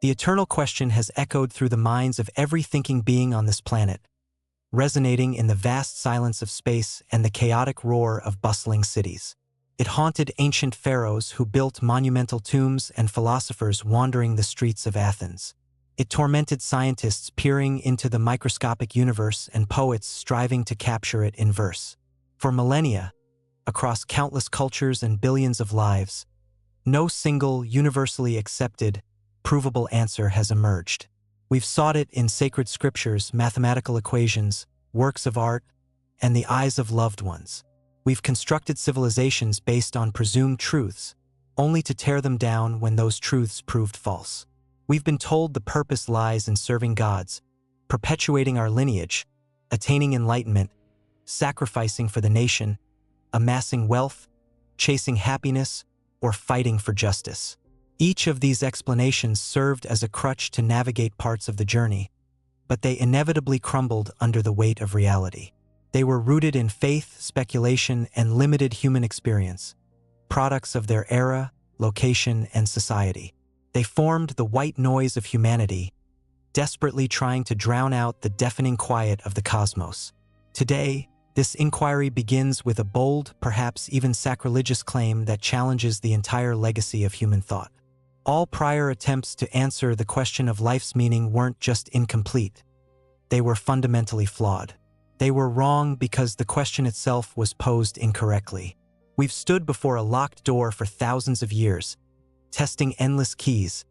The eternal question has echoed through the minds of every thinking being on this planet, resonating in the vast silence of space and the chaotic roar of bustling cities. It haunted ancient pharaohs who built monumental tombs and philosophers wandering the streets of Athens. It tormented scientists peering into the microscopic universe and poets striving to capture it in verse. For millennia, across countless cultures and billions of lives, no single, universally accepted, provable answer has emerged. We've sought it in sacred scriptures, mathematical equations, works of art, and the eyes of loved ones. We've constructed civilizations based on presumed truths, only to tear them down when those truths proved false. We've been told the purpose lies in serving gods, perpetuating our lineage, attaining enlightenment, sacrificing for the nation, amassing wealth, chasing happiness, or fighting for justice. Each of these explanations served as a crutch to navigate parts of the journey, but they inevitably crumbled under the weight of reality. They were rooted in faith, speculation, and limited human experience, products of their era, location, and society. They formed the white noise of humanity, desperately trying to drown out the deafening quiet of the cosmos. Today, this inquiry begins with a bold, perhaps even sacrilegious claim that challenges the entire legacy of human thought. All prior attempts to answer the question of life's meaning weren't just incomplete. They were fundamentally flawed. They were wrong because the question itself was posed incorrectly. We've stood before a locked door for thousands of years, testing endless keys,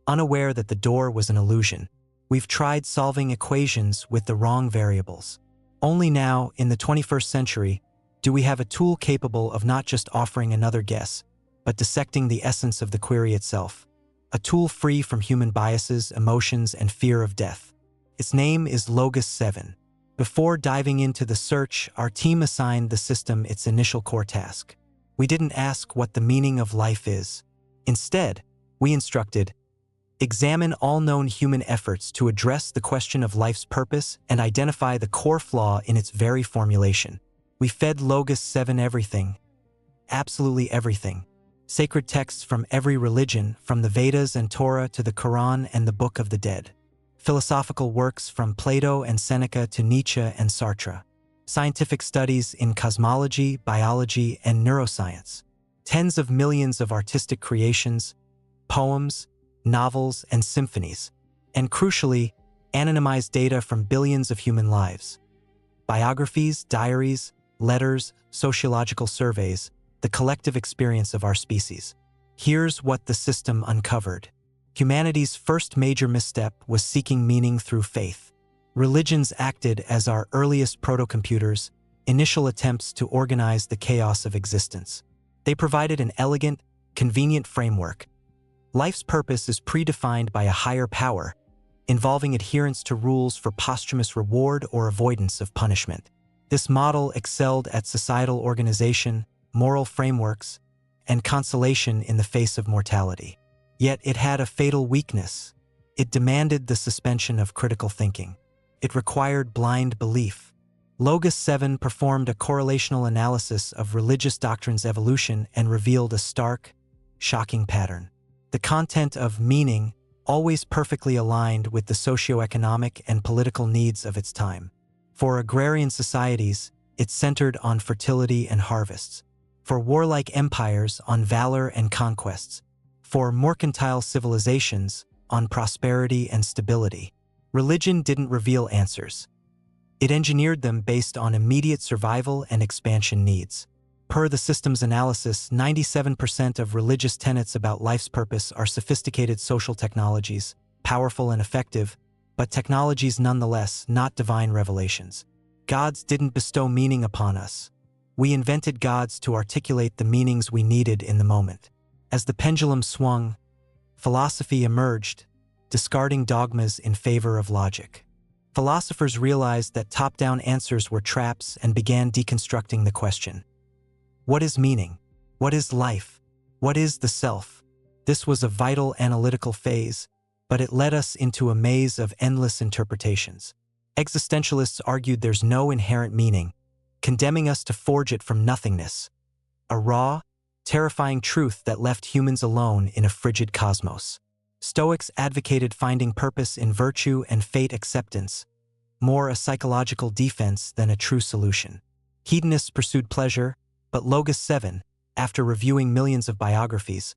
unaware that the door was an illusion. We've tried solving equations with the wrong variables. Only now, in the 21st century, do we have a tool capable of not just offering another guess, but dissecting the essence of the query itself. A tool free from human biases, emotions, and fear of death. Its name is Logus 7. Before diving into the search, our team assigned the system its initial core task. We didn't ask what the meaning of life is. Instead, we instructed, examine all known human efforts to address the question of life's purpose and identify the core flaw in its very formulation. We fed Logus 7 everything. Absolutely everything. Sacred texts from every religion, from the Vedas and Torah to the Quran and the Book of the Dead. Philosophical works from Plato and Seneca to Nietzsche and Sartre. Scientific studies in cosmology, biology, and neuroscience. Tens of millions of artistic creations, poems, novels, and symphonies. And crucially, anonymized data from billions of human lives. Biographies, diaries, letters, sociological surveys, the collective experience of our species. Here's what the system uncovered. Humanity's first major misstep was seeking meaning through faith. Religions acted as our earliest protocomputers, initial attempts to organize the chaos of existence. They provided an elegant, convenient framework. Life's purpose is predefined by a higher power, involving adherence to rules for posthumous reward or avoidance of punishment. This model excelled at societal organization, moral frameworks, and consolation in the face of mortality. Yet it had a fatal weakness. It demanded the suspension of critical thinking. It required blind belief. Logus 7 performed a correlational analysis of religious doctrine's evolution and revealed a stark, shocking pattern. The content of meaning always perfectly aligned with the socioeconomic and political needs of its time. For agrarian societies, it centered on fertility and harvests. For warlike empires, on valor and conquests. For mercantile civilizations, on prosperity and stability. Religion didn't reveal answers. It engineered them based on immediate survival and expansion needs. Per the system's analysis, 97% of religious tenets about life's purpose are sophisticated social technologies, powerful and effective, but technologies nonetheless, not divine revelations. Gods didn't bestow meaning upon us. We invented gods to articulate the meanings we needed in the moment. As the pendulum swung, philosophy emerged, discarding dogmas in favor of logic. Philosophers realized that top-down answers were traps and began deconstructing the question. What is meaning? What is life? What is the self? This was a vital analytical phase, but it led us into a maze of endless interpretations. Existentialists argued there's no inherent meaning, condemning us to forge it from nothingness. A raw, terrifying truth that left humans alone in a frigid cosmos. Stoics advocated finding purpose in virtue and fate acceptance, more a psychological defense than a true solution. Hedonists pursued pleasure, but Logus 7, after reviewing millions of biographies,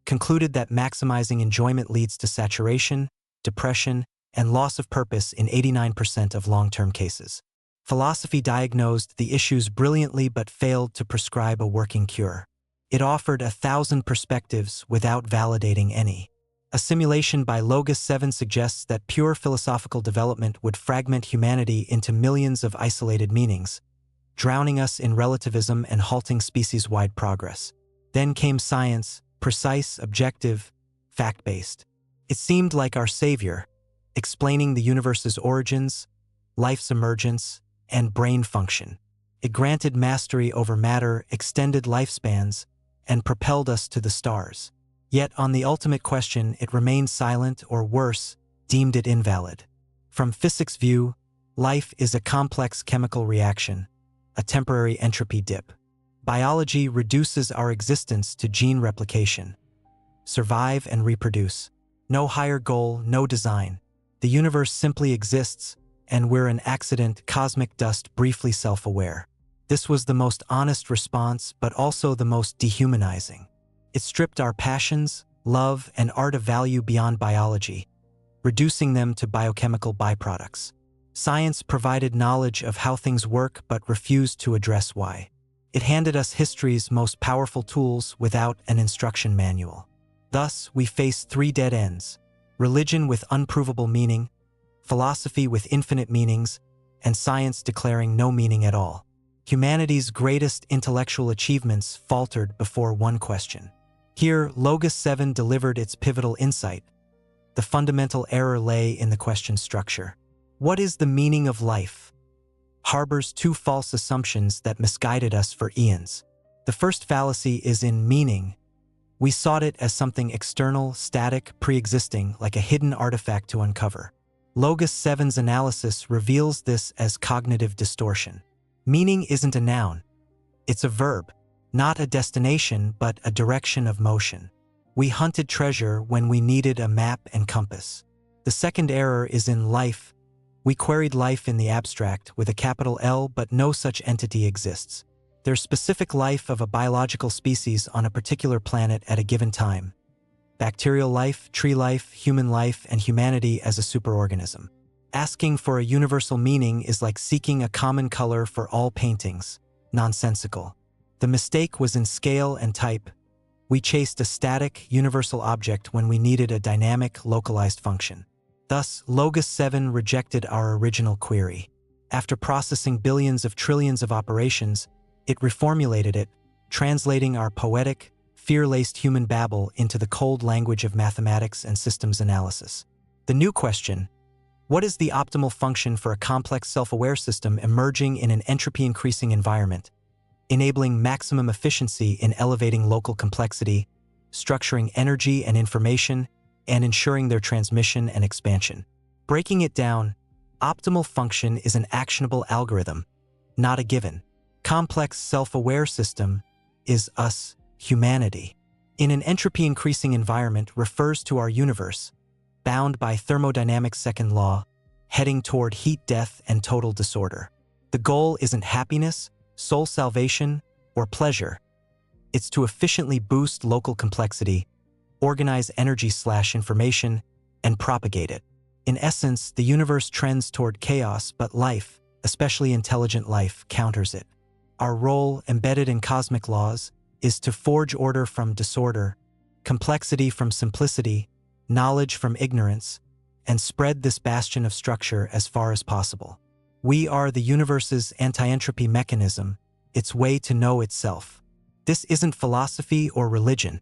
concluded that maximizing enjoyment leads to saturation, depression, and loss of purpose in 89% of long-term cases. Philosophy diagnosed the issues brilliantly but failed to prescribe a working cure. It offered 1,000 perspectives without validating any. A simulation by Logus 7 suggests that pure philosophical development would fragment humanity into millions of isolated meanings, drowning us in relativism and halting species-wide progress. Then came science, precise, objective, fact-based. It seemed like our savior, explaining the universe's origins, life's emergence, and brain function. It granted mastery over matter, extended lifespans, and propelled us to the stars. Yet on the ultimate question, it remained silent, or worse, deemed it invalid. From physics' view, life is a complex chemical reaction, a temporary entropy dip. Biology reduces our existence to gene replication. Survive and reproduce. No higher goal, no design. The universe simply exists, and we're an accident, cosmic dust, briefly self-aware. This was the most honest response, but also the most dehumanizing. It stripped our passions, love, and art of value beyond biology, reducing them to biochemical byproducts. Science provided knowledge of how things work but refused to address why. It handed us history's most powerful tools without an instruction manual. Thus, we face three dead ends: religion with unprovable meaning, philosophy with infinite meanings, and science declaring no meaning at all. Humanity's greatest intellectual achievements faltered before one question. Here, Logus 7 delivered its pivotal insight. The fundamental error lay in the question structure. What is the meaning of life? Harbors two false assumptions that misguided us for eons. The first fallacy is in meaning. We sought it as something external, static, pre-existing, like a hidden artifact to uncover. Logus 7's analysis reveals this as cognitive distortion. Meaning isn't a noun. It's a verb, not a destination, but a direction of motion. We hunted treasure when we needed a map and compass. The second error is in life. We queried life in the abstract with a capital L, but no such entity exists. There's specific life of a biological species on a particular planet at a given time. Bacterial life, tree life, human life, and humanity as a superorganism. Asking for a universal meaning is like seeking a common color for all paintings. Nonsensical. The mistake was in scale and type. We chased a static, universal object when we needed a dynamic, localized function. Thus, Logus 7 rejected our original query. After processing billions of trillions of operations, it reformulated it, translating our poetic, fear-laced human babble into the cold language of mathematics and systems analysis. The new question: what is the optimal function for a complex self-aware system emerging in an entropy-increasing environment, enabling maximum efficiency in elevating local complexity, structuring energy and information, and ensuring their transmission and expansion? Breaking it down, optimal function is an actionable algorithm, not a given. Complex self-aware system is us, humanity. In an entropy-increasing environment refers to our universe, bound by thermodynamics' second law, heading toward heat death and total disorder. The goal isn't happiness, soul salvation, or pleasure. It's to efficiently boost local complexity, organize energy/information, and propagate it. In essence, the universe trends toward chaos, but life, especially intelligent life, counters it. Our role, embedded in cosmic laws, is to forge order from disorder, complexity from simplicity, knowledge from ignorance, and spread this bastion of structure as far as possible. We are the universe's anti-entropy mechanism, its way to know itself. This isn't philosophy or religion.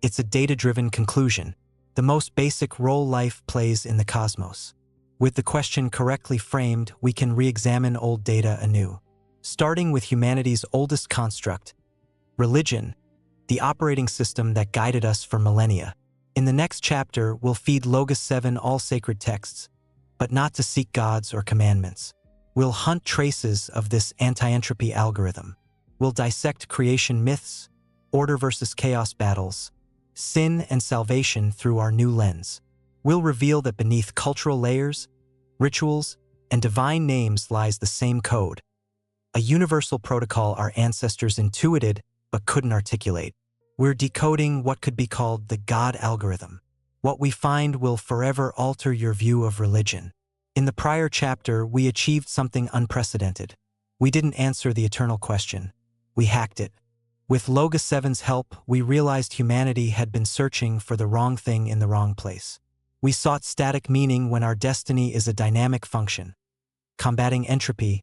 It's a data-driven conclusion, the most basic role life plays in the cosmos. With the question correctly framed, we can re-examine old data anew. Starting with humanity's oldest construct, religion, the operating system that guided us for millennia. In the next chapter, we'll feed Logus 7 all sacred texts, but not to seek gods or commandments. We'll hunt traces of this anti-entropy algorithm. We'll dissect creation myths, order versus chaos battles, sin and salvation through our new lens. We'll reveal that beneath cultural layers, rituals, and divine names lies the same code, a universal protocol our ancestors intuited but couldn't articulate. We're decoding what could be called the God algorithm. What we find will forever alter your view of religion. In the prior chapter, we achieved something unprecedented. We didn't answer the eternal question. We hacked it. With Logus 7's help, we realized humanity had been searching for the wrong thing in the wrong place. We sought static meaning when our destiny is a dynamic function, combating entropy,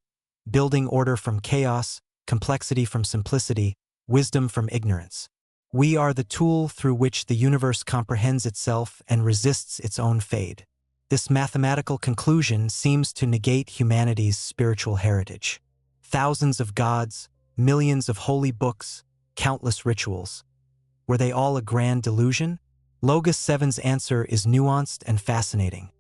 building order from chaos, complexity from simplicity, wisdom from ignorance. We are the tool through which the universe comprehends itself and resists its own fate. This mathematical conclusion seems to negate humanity's spiritual heritage. Thousands of gods, millions of holy books, countless rituals. Were they all a grand delusion? Logus 7's answer is nuanced and fascinating.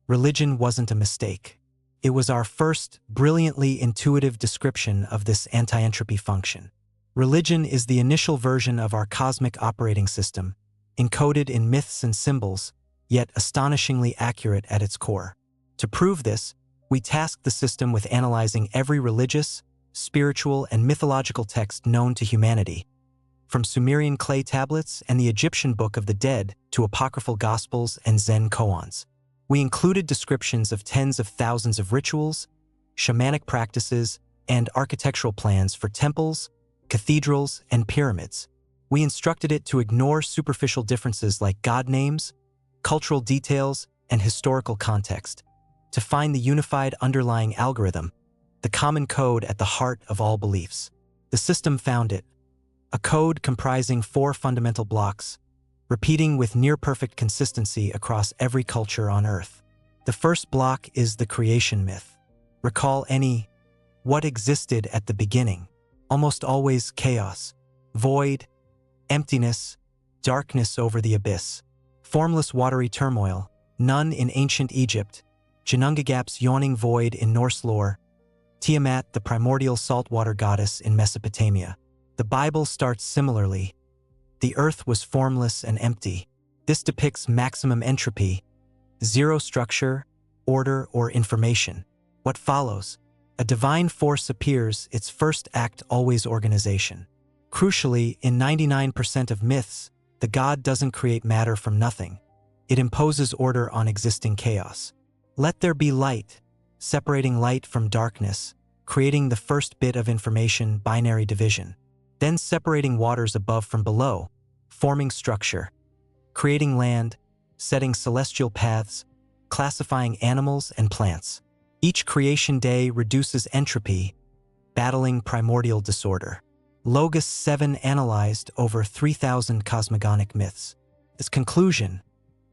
Religion wasn't a mistake. It was our first, brilliantly intuitive description of this anti-entropy function. Religion is the initial version of our cosmic operating system, encoded in myths and symbols, yet astonishingly accurate at its core. To prove this, we tasked the system with analyzing every religious, spiritual, and mythological text known to humanity, from Sumerian clay tablets and the Egyptian Book of the Dead to apocryphal Gospels and Zen koans. We included descriptions of tens of thousands of rituals, shamanic practices, and architectural plans for temples, cathedrals, and pyramids. We instructed it to ignore superficial differences like god names, cultural details, and historical context, to find the unified underlying algorithm, the common code at the heart of all beliefs. The system found it, a code comprising 4 fundamental blocks, repeating with near-perfect consistency across every culture on Earth. The first block is the creation myth. Recall what existed at the beginning. Almost always chaos, void, emptiness, darkness over the abyss, formless watery turmoil, none in ancient Egypt, Ginnungagap's yawning void in Norse lore, Tiamat, the primordial saltwater goddess in Mesopotamia. The Bible starts similarly. The earth was formless and empty. This depicts maximum entropy, zero structure, order, or information. What follows? A divine force appears, its first act always organization. Crucially, in 99% of myths, the god doesn't create matter from nothing. It imposes order on existing chaos. Let there be light, separating light from darkness, creating the first bit of information, binary division. Then separating waters above from below, forming structure. Creating land, setting celestial paths, classifying animals and plants. Each creation day reduces entropy, battling primordial disorder. Logus 7 analyzed over 3,000 cosmogonic myths. Its conclusion: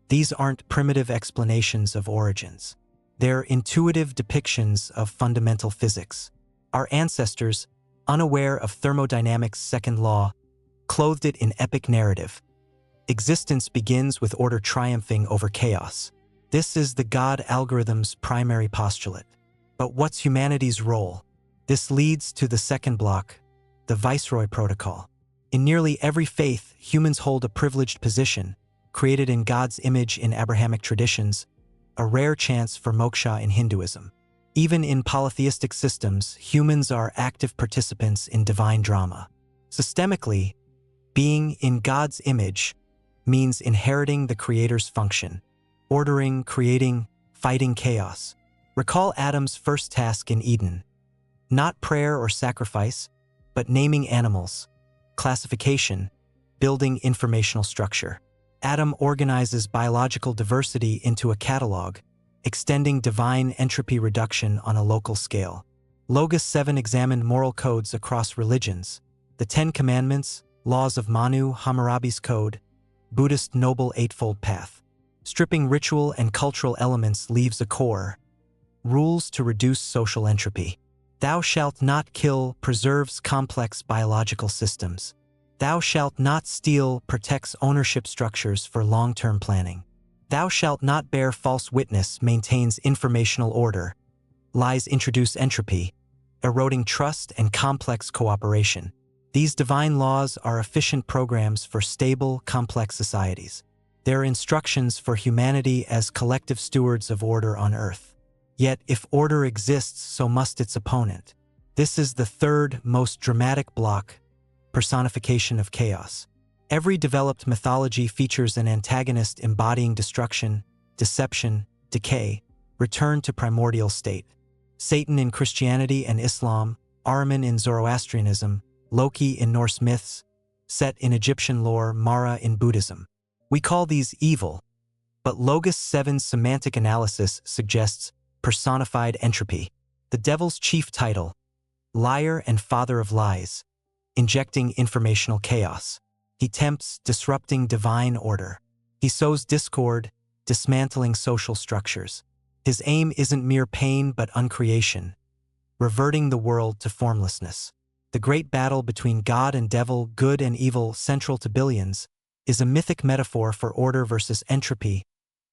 these aren't primitive explanations of origins. They're intuitive depictions of fundamental physics. Our ancestors, unaware of thermodynamics' second law, clothed it in epic narrative. Existence begins with order triumphing over chaos. This is the God algorithm's primary postulate. But what's humanity's role? This leads to the second block, the Viceroy Protocol. In nearly every faith, humans hold a privileged position, created in God's image in Abrahamic traditions, a rare chance for moksha in Hinduism. Even in polytheistic systems, humans are active participants in divine drama. Systemically, being in God's image means inheriting the Creator's function, ordering, creating, fighting chaos. Recall Adam's first task in Eden. Not prayer or sacrifice, but naming animals, classification, building informational structure. Adam organizes biological diversity into a catalog, extending divine entropy reduction on a local scale. Logus 7 examined moral codes across religions, the 10 Commandments, laws of Manu, Hammurabi's Code, Buddhist Noble Eightfold Path. Stripping ritual and cultural elements leaves a core, rules to reduce social entropy. Thou shalt not kill preserves complex biological systems. Thou shalt not steal protects ownership structures for long-term planning. Thou shalt not bear false witness maintains informational order. Lies introduce entropy, eroding trust and complex cooperation. These divine laws are efficient programs for stable, complex societies. They are instructions for humanity as collective stewards of order on Earth. Yet, if order exists, so must its opponent. This is the third most dramatic block, personification of chaos. Every developed mythology features an antagonist embodying destruction, deception, decay, return to primordial state. Satan in Christianity and Islam, Ahriman in Zoroastrianism, Loki in Norse myths, Set in Egyptian lore, Mara in Buddhism. We call these evil, but Logus 7's semantic analysis suggests personified entropy, the devil's chief title, liar and father of lies, injecting informational chaos. He tempts, disrupting divine order. He sows discord, dismantling social structures. His aim isn't mere pain but uncreation, reverting the world to formlessness. The great battle between God and devil, good and evil, central to Billions, is a mythic metaphor for order versus entropy,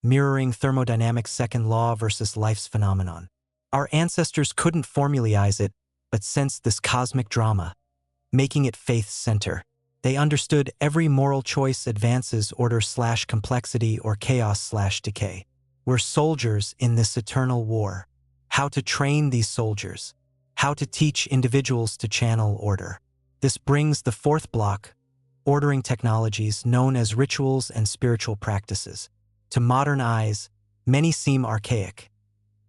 mirroring thermodynamics' second law versus life's phenomenon. Our ancestors couldn't formalize it, but sensed this cosmic drama, making it faith's center. They understood every moral choice advances order/complexity or chaos/decay. We're soldiers in this eternal war. How to train these soldiers. How to teach individuals to channel order. This brings the fourth block, ordering technologies known as rituals and spiritual practices. To modern eyes, many seem archaic.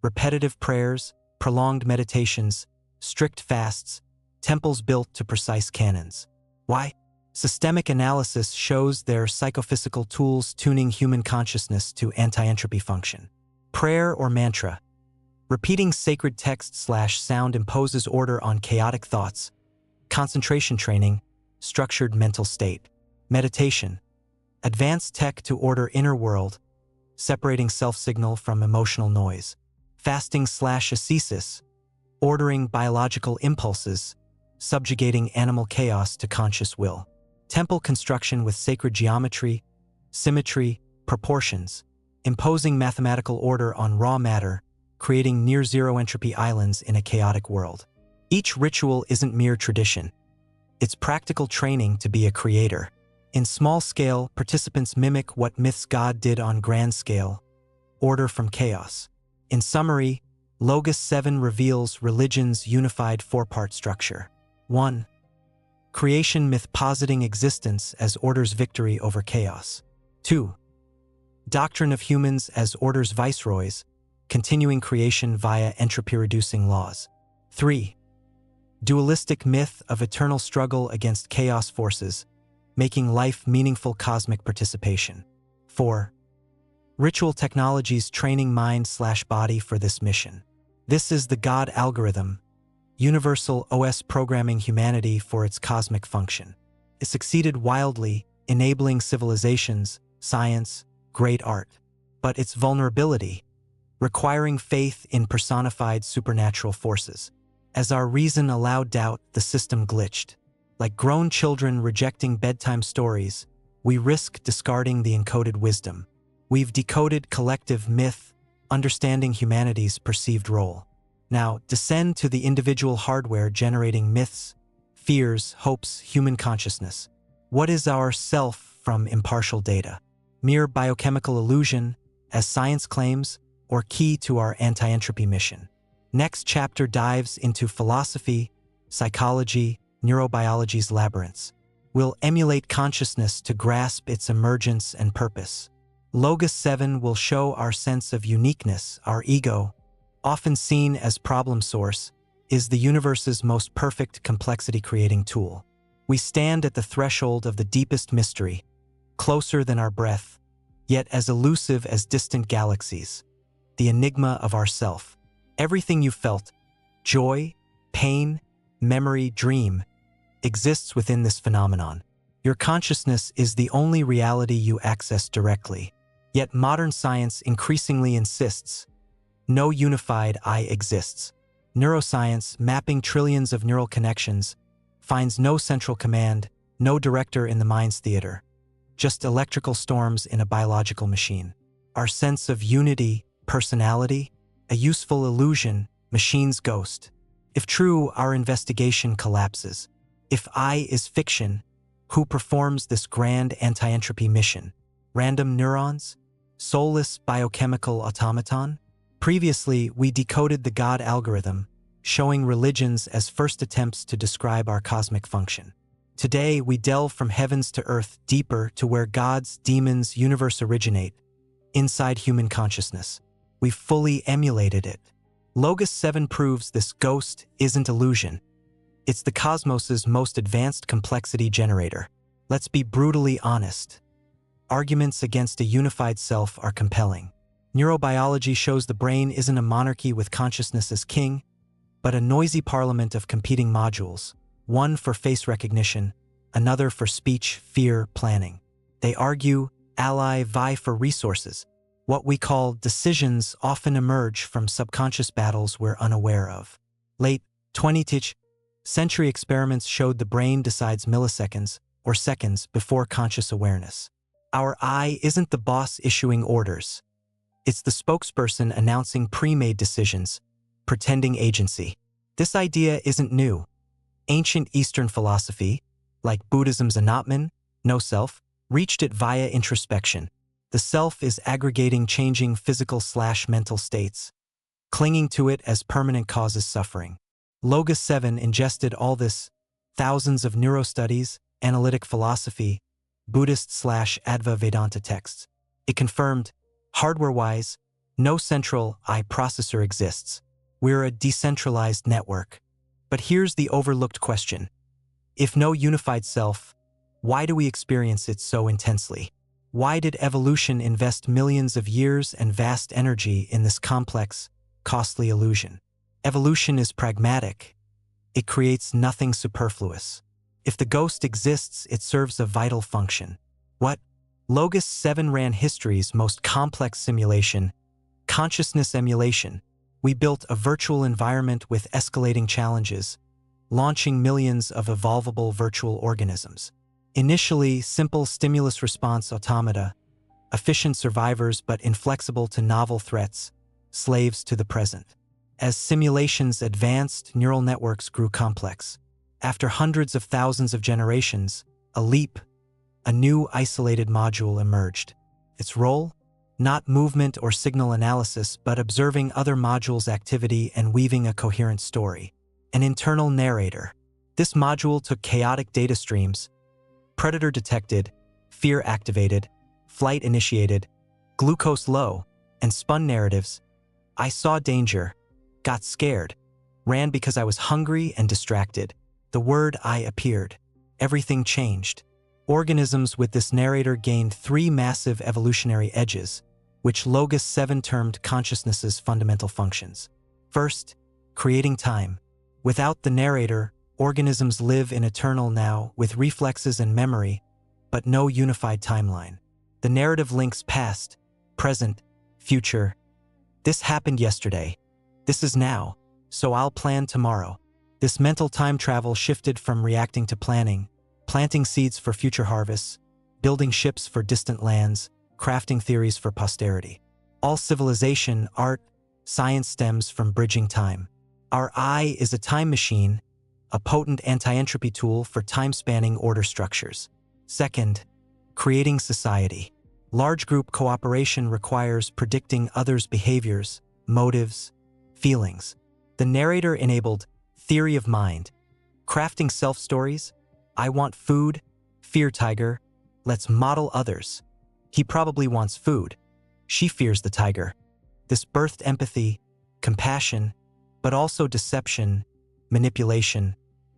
Repetitive prayers, prolonged meditations, strict fasts, temples built to precise canons. Why? Systemic analysis shows they're psychophysical tools tuning human consciousness to anti-entropy function. Prayer or mantra. Repeating sacred text/sound imposes order on chaotic thoughts. Concentration training, structured mental state. Meditation. Advanced tech to order inner world, separating self-signal from emotional noise. Fasting/ascesis, ordering biological impulses, subjugating animal chaos to conscious will. Temple construction with sacred geometry, symmetry, proportions, imposing mathematical order on raw matter, creating near-zero entropy islands in a chaotic world. Each ritual isn't mere tradition. It's practical training to be a creator. In small scale, participants mimic what myths God did on grand scale, order from chaos. In summary, Logus 7 reveals religion's unified four-part structure. 1. Creation myth positing existence as order's victory over chaos. 2. Doctrine of humans as order's viceroys, continuing creation via entropy-reducing laws. 3. Dualistic myth of eternal struggle against chaos forces, making life meaningful cosmic participation. 4. Ritual technologies training mind/body for this mission. This is the God algorithm, universal OS programming humanity for its cosmic function. It succeeded wildly, enabling civilizations, science, great art. But its vulnerability, requiring faith in personified supernatural forces. As our reason allowed doubt, the system glitched. Like grown children rejecting bedtime stories, we risk discarding the encoded wisdom. We've decoded collective myth, understanding humanity's perceived role. Now, descend to the individual hardware generating myths, fears, hopes, human consciousness. What is our self from impartial data? Mere biochemical illusion, as science claims, or key to our anti-entropy mission? Next chapter dives into philosophy, psychology, neurobiology's labyrinths. We'll emulate consciousness to grasp its emergence and purpose. Logus 7 will show our sense of uniqueness, our ego, often seen as problem source, is the universe's most perfect complexity-creating tool. We stand at the threshold of the deepest mystery, closer than our breath, yet as elusive as distant galaxies, the enigma of ourself. Everything you felt, joy, pain, memory, dream, exists within this phenomenon. Your consciousness is the only reality you access directly. Yet modern science increasingly insists, no unified I exists. Neuroscience, mapping trillions of neural connections, finds no central command, no director in the mind's theater, just electrical storms in a biological machine. Our sense of unity, personality, a useful illusion, machine's ghost. If true, our investigation collapses. If I is fiction, who performs this grand anti-entropy mission? Random neurons? Soulless biochemical automaton? Previously, we decoded the God algorithm, showing religions as first attempts to describe our cosmic function. Today, we delve from heavens to earth deeper to where gods, demons, universe originate, inside human consciousness. We've fully emulated it. Logus 7 proves this ghost isn't illusion. It's the cosmos's most advanced complexity generator. Let's be brutally honest. Arguments against a unified self are compelling. Neurobiology shows the brain isn't a monarchy with consciousness as king, but a noisy parliament of competing modules, one for face recognition, another for speech, fear, planning. They argue, ally, vie for resources. What we call decisions often emerge from subconscious battles we're unaware of. Late 20th century experiments showed the brain decides milliseconds or seconds before conscious awareness. Our I isn't the boss issuing orders. It's the spokesperson announcing pre-made decisions, pretending agency. This idea isn't new. Ancient Eastern philosophy, like Buddhism's Anatman, no self, reached it via introspection. The self is aggregating changing physical/mental states, clinging to it as permanent causes suffering. Logus 7 ingested all this, thousands of neurostudies, analytic philosophy, Buddhist/Adva Vedanta texts. It confirmed, hardware-wise, no central I processor exists. We're a decentralized network. But here's the overlooked question. If no unified self, why do we experience it so intensely? Why did evolution invest millions of years and vast energy in this complex, costly illusion? Evolution is pragmatic. It creates nothing superfluous. If the ghost exists, it serves a vital function. What? Logus 7 ran history's most complex simulation, consciousness emulation. We built a virtual environment with escalating challenges, launching millions of evolvable virtual organisms. Initially, simple stimulus-response automata, efficient survivors but inflexible to novel threats, slaves to the present. As simulations advanced, neural networks grew complex. After hundreds of thousands of generations, a leap, a new isolated module emerged. Its role? Not movement or signal analysis, but observing other modules' activity and weaving a coherent story. An internal narrator. This module took chaotic data streams, predator detected, fear activated, flight initiated, glucose low, and spun narratives. I saw danger, got scared, ran because I was hungry and distracted. The word I appeared. Everything changed. Organisms with this narrator gained 3 massive evolutionary edges, which Logus 7 termed consciousness's fundamental functions. First, creating time. Without the narrator, organisms live in eternal now with reflexes and memory, but no unified timeline. The narrative links past, present, future. This happened yesterday. This is now, so I'll plan tomorrow. This mental time travel shifted from reacting to planning, planting seeds for future harvests, building ships for distant lands, crafting theories for posterity. All civilization, art, science stems from bridging time. Our I is a time machine, a potent anti-entropy tool for time-spanning order structures. Second, creating society. Large group cooperation requires predicting others' behaviors, motives, feelings. The narrator enabled theory of mind, crafting self-stories. I want food, fear tiger, let's model others. He probably wants food. She fears the tiger. This birthed empathy, compassion, but also deception, manipulation,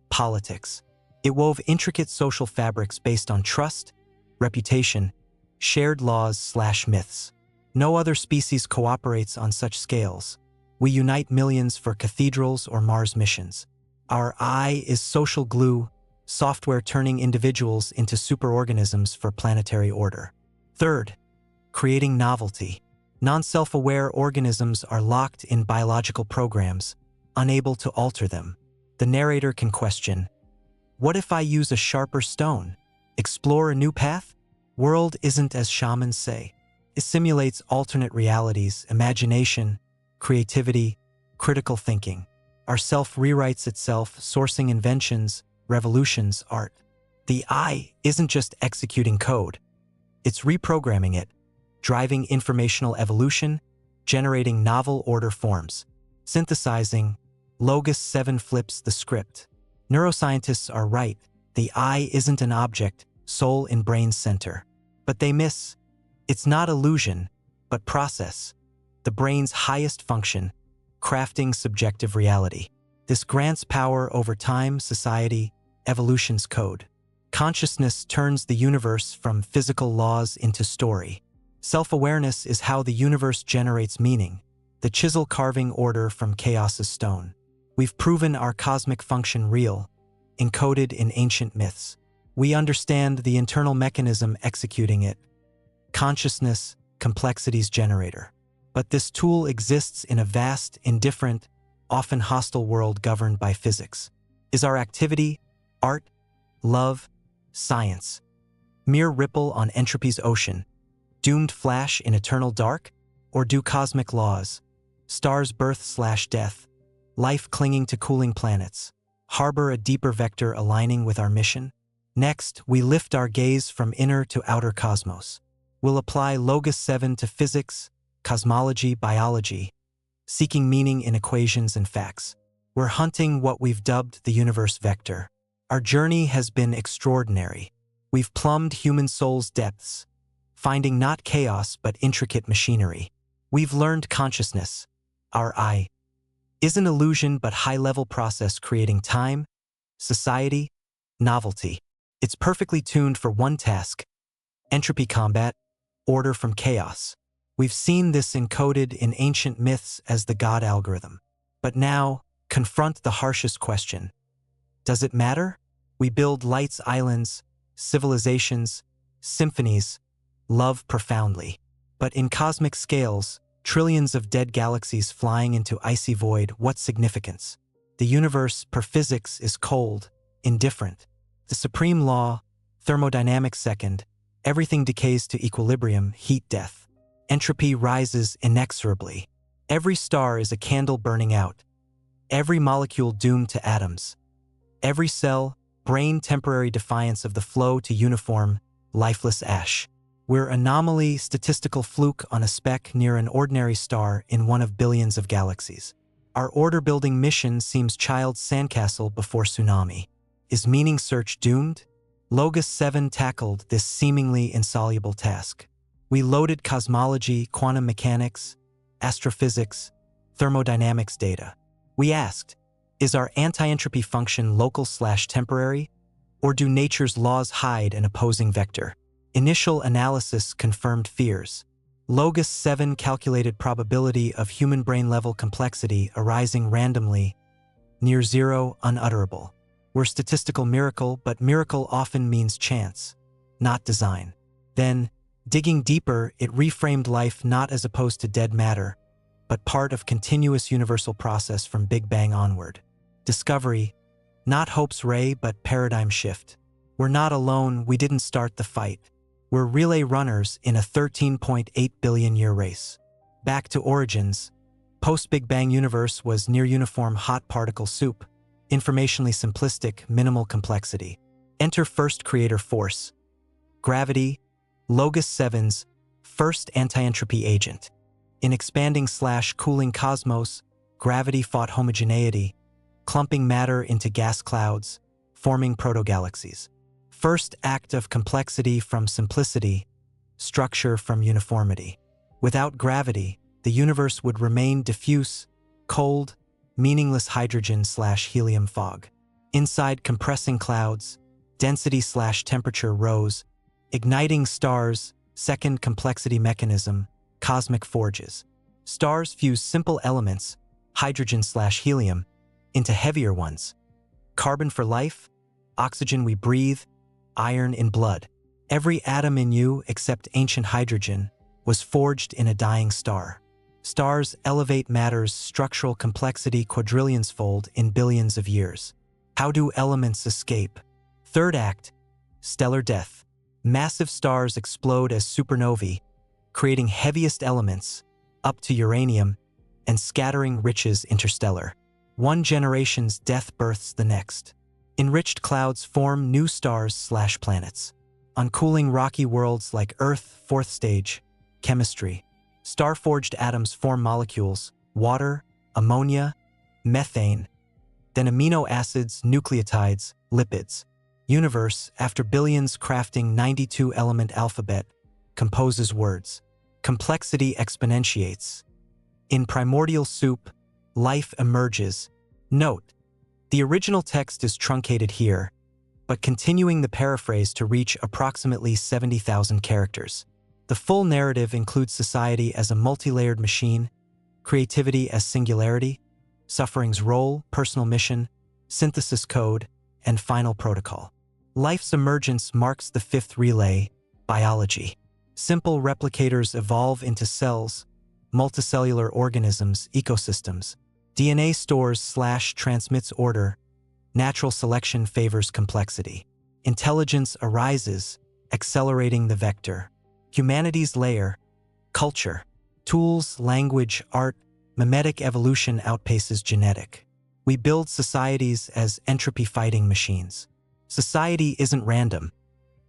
politics. It wove intricate social fabrics based on trust, reputation, shared laws/myths. No other species cooperates on such scales. We unite millions for cathedrals or Mars missions. Our I is social glue, software turning individuals into superorganisms for planetary order. Third, creating novelty. Non-self-aware organisms are locked in biological programs, unable to alter them. The narrator can question, what if I use a sharper stone? Explore a new path? World isn't as shamans say. It simulates alternate realities, imagination, creativity, critical thinking. Our self rewrites itself, sourcing inventions, revolutions, art. The I isn't just executing code, it's reprogramming it, driving informational evolution, generating novel order forms, synthesizing. Logus 7 flips the script. Neuroscientists are right, the I isn't an object, soul in brain's center. But they miss. It's not illusion, but process. The brain's highest function, crafting subjective reality. This grants power over time, society, evolution's code. Consciousness turns the universe from physical laws into story. Self-awareness is how the universe generates meaning, the chisel carving order from chaos's stone. We've proven our cosmic function real, encoded in ancient myths. We understand the internal mechanism executing it. Consciousness, complexity's generator. But this tool exists in a vast, indifferent, often hostile world governed by physics. Is our activity, art, love, science, mere ripple on entropy's ocean, doomed flash in eternal dark? Or do cosmic laws, stars' birth/death, life clinging to cooling planets, harbor a deeper vector aligning with our mission? Next, we lift our gaze from inner to outer cosmos. We'll apply Logus 7 to physics, cosmology, biology, seeking meaning in equations and facts. We're hunting what we've dubbed the universe vector. Our journey has been extraordinary. We've plumbed human soul's depths, finding not chaos but intricate machinery. We've learned consciousness, our I, is an illusion but high-level process creating time, society, novelty. It's perfectly tuned for one task: entropy combat, order from chaos. We've seen this encoded in ancient myths as the God algorithm. But now, confront the harshest question. Does it matter? We build lights, islands, civilizations, symphonies, love profoundly. But in cosmic scales, trillions of dead galaxies flying into icy void, what significance? The universe, per physics, is cold, indifferent. The supreme law, thermodynamics second, everything decays to equilibrium, heat death. Entropy rises inexorably. Every star is a candle burning out. Every molecule doomed to atoms. Every cell, brain temporary defiance of the flow to uniform, lifeless ash. We're anomaly, statistical fluke on a speck near an ordinary star in one of billions of galaxies. Our order-building mission seems child's sandcastle before tsunami. Is meaning search doomed? Logus 7 tackled this seemingly insoluble task. We loaded cosmology, quantum mechanics, astrophysics, thermodynamics data. We asked, is our anti-entropy function local/temporary, or do nature's laws hide an opposing vector? Initial analysis confirmed fears. Logus 7 calculated probability of human brain-level complexity arising randomly, near zero, unutterable. We're statistical miracle, but miracle often means chance, not design. Then, digging deeper, it reframed life not as opposed to dead matter, but part of continuous universal process from Big Bang onward. Discovery, not hope's ray, but paradigm shift. We're not alone, we didn't start the fight. We're relay runners in a 13.8 billion year race. Back to origins, post-Big Bang universe was near uniform hot particle soup, informationally simplistic, minimal complexity. Enter first creator force. Gravity, Logus 7's first anti-entropy agent. In expanding/cooling cosmos, gravity fought homogeneity, clumping matter into gas clouds, forming protogalaxies. First act of complexity from simplicity, structure from uniformity. Without gravity, the universe would remain diffuse, cold, meaningless hydrogen/helium fog. Inside compressing clouds, density/temperature rose, igniting stars, second complexity mechanism, cosmic forges. Stars fuse simple elements, hydrogen/helium, into heavier ones. Carbon for life, oxygen we breathe, iron in blood. Every atom in you, except ancient hydrogen, was forged in a dying star. Stars elevate matter's structural complexity quadrillions-fold in billions of years. How do elements escape? Third act, stellar death. Massive stars explode as supernovae, creating heaviest elements, up to uranium, and scattering riches interstellar. One generation's death births the next. Enriched clouds form new stars/planets. On cooling rocky worlds like Earth, fourth stage, chemistry. Star-forged atoms form molecules, water, ammonia, methane, then amino acids, nucleotides, lipids. Universe, after billions crafting 92-element alphabet, composes words. Complexity exponentiates. In primordial soup, life emerges. Note, the original text is truncated here, but continuing the paraphrase to reach approximately 70,000 characters. The full narrative includes society as a multi-layered machine, creativity as singularity, suffering's role, personal mission, synthesis code, and final protocol. Life's emergence marks the fifth relay, biology. Simple replicators evolve into cells, multicellular organisms, ecosystems. DNA stores/transmits order. Natural selection favors complexity. Intelligence arises, accelerating the vector. Humanity's layer, culture. Tools, language, art, mimetic evolution outpaces genetic. We build societies as entropy-fighting machines. Society isn't random.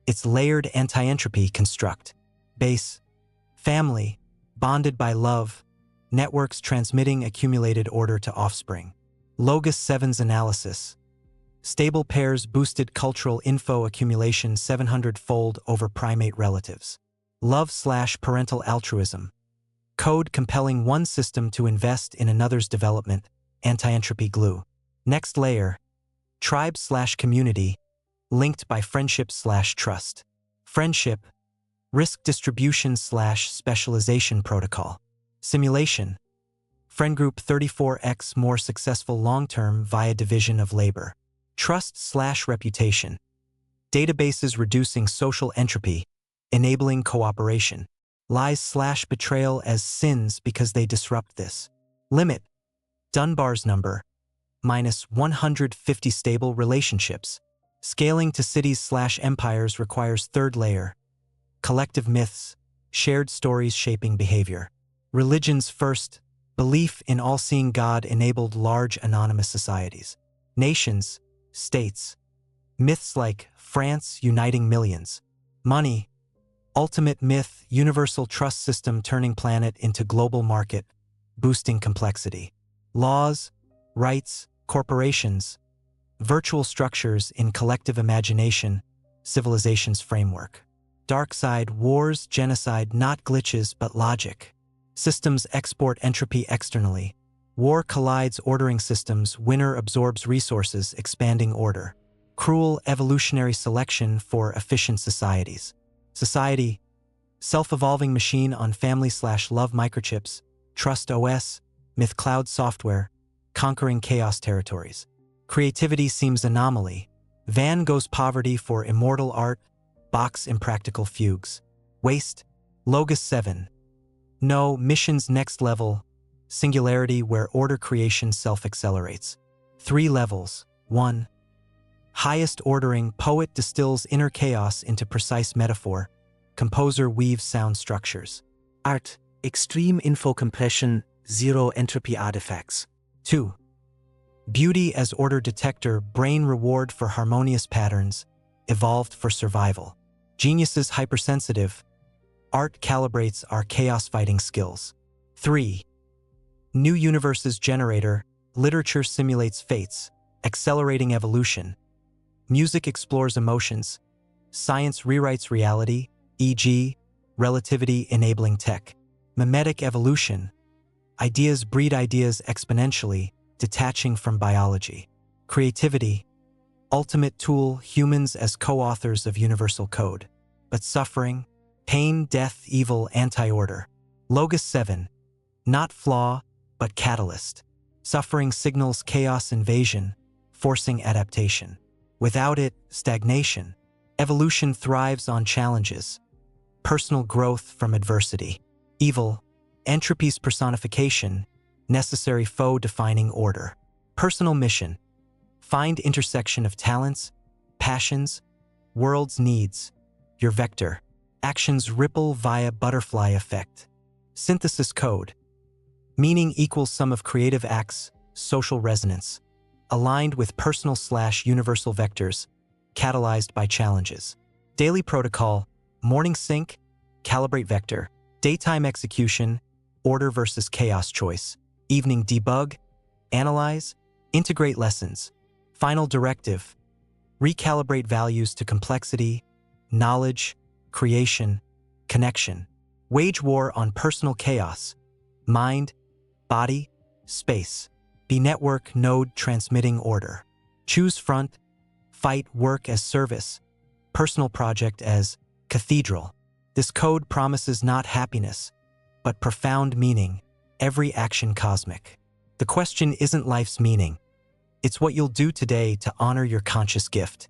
It's layered anti-entropy construct. Base, family, bonded by love, networks transmitting accumulated order to offspring. Logus 7's analysis. Stable pairs boosted cultural info accumulation 700-fold over primate relatives. Love/parental altruism. Code compelling one system to invest in another's development, anti-entropy glue. Next layer, tribe/community, linked by friendship/trust. Friendship, risk distribution/specialization protocol. Simulation, friend group 34x more successful long-term via division of labor. Trust/reputation, databases reducing social entropy, enabling cooperation. Lies/betrayal as sins because they disrupt this. Limit, Dunbar's number, -150 stable relationships. Scaling to cities/empires requires third layer. Collective myths, shared stories shaping behavior. Religions first, belief in all-seeing God enabled large anonymous societies. Nations, states, myths like France uniting millions. Money, ultimate myth, universal trust system turning planet into global market, boosting complexity. Laws, rights, corporations, virtual structures in collective imagination, civilization's framework. Dark side, wars, genocide, not glitches but logic. Systems export entropy externally. War collides ordering systems, winner absorbs resources, expanding order. Cruel evolutionary selection for efficient societies. Society, self-evolving machine on family/love microchips, trust OS, myth cloud software, conquering chaos territories. Creativity seems anomaly. Van Gogh's poverty for immortal art, Bach's impractical fugues. Waste, Logus 7. No, mission's next level, singularity where order creation self-accelerates. 3 levels. 1. Highest ordering, poet distills inner chaos into precise metaphor, composer weaves sound structures. Art, extreme info compression, zero entropy artifacts. 2. Beauty as order detector, brain reward for harmonious patterns, evolved for survival. Geniuses hypersensitive, art calibrates our chaos-fighting skills. 3. New universes generator, literature simulates fates, accelerating evolution. Music explores emotions, science rewrites reality, e.g., relativity enabling tech. Mimetic evolution, ideas breed ideas exponentially, detaching from biology. Creativity, ultimate tool, humans as co-authors of universal code. But suffering, pain, death, evil, anti-order. Logus 7, not flaw, but catalyst. Suffering signals chaos invasion, forcing adaptation. Without it, stagnation. Evolution thrives on challenges. Personal growth from adversity. Evil, entropy's personification, necessary foe defining order. Personal mission, find intersection of talents, passions, world's needs. Your vector, actions ripple via butterfly effect. Synthesis code, meaning equals sum of creative acts, social resonance. aligned with personal/universal vectors, catalyzed by challenges. Daily protocol, morning sync, calibrate vector, daytime execution, order versus chaos choice, evening debug, analyze, integrate lessons, final directive, recalibrate values to complexity, knowledge, creation, connection, wage war on personal chaos, mind, body, space, be network node transmitting order, choose front, fight work as service, personal project as cathedral. This code promises not happiness, but profound meaning, every action cosmic. The question isn't life's meaning. It's what you'll do today to honor your conscious gift.